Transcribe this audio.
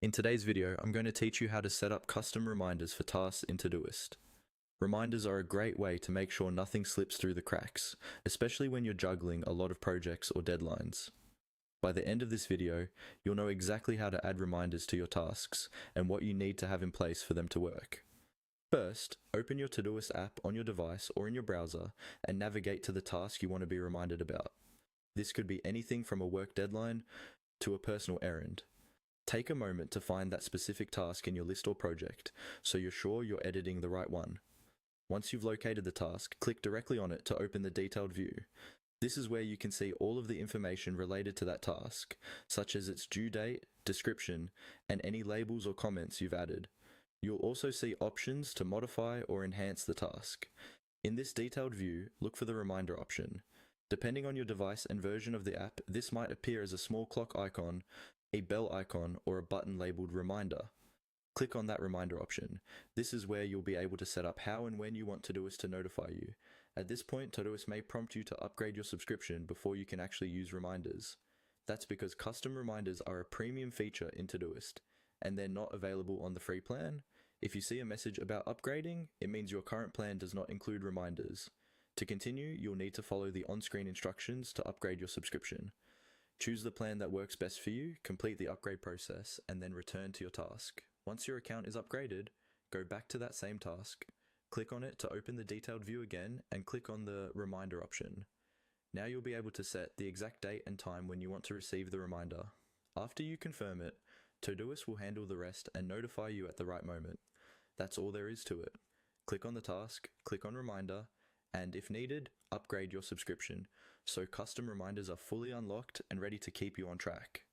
In today's video, I'm going to teach you how to set up custom reminders for tasks in Todoist. Reminders are a great way to make sure nothing slips through the cracks, especially when you're juggling a lot of projects or deadlines. By the end of this video, you'll know exactly how to add reminders to your tasks and what you need to have in place for them to work. First, open your Todoist app on your device or in your browser and navigate to the task you want to be reminded about. This could be anything from a work deadline to a personal errand. Take a moment to find that specific task in your list or project, so you're sure you're editing the right one. Once you've located the task, click directly on it to open the detailed view. This is where you can see all of the information related to that task, such as its due date, description, and any labels or comments you've added. You'll also see options to modify or enhance the task. In this detailed view, look for the reminder option. Depending on your device and version of the app, this might appear as a small clock icon, a bell icon, or a button labeled reminder. Click on that reminder option. This is where you'll be able to set up how and when you want Todoist to notify you. At this point, Todoist may prompt you to upgrade your subscription before you can actually use reminders. That's because custom reminders are a premium feature in Todoist, and they're not available on the free plan. If you see a message about upgrading, it means your current plan does not include reminders. To continue, you'll need to follow the on-screen instructions to upgrade your subscription. Choose the plan that works best for you, complete the upgrade process, and then return to your task. Once your account is upgraded, go back to that same task, click on it to open the detailed view again, and click on the reminder option. Now you'll be able to set the exact date and time when you want to receive the reminder. After you confirm it, Todoist will handle the rest and notify you at the right moment. That's all there is to it. Click on the task, click on reminder, and if needed, upgrade your subscription, so custom reminders are fully unlocked and ready to keep you on track.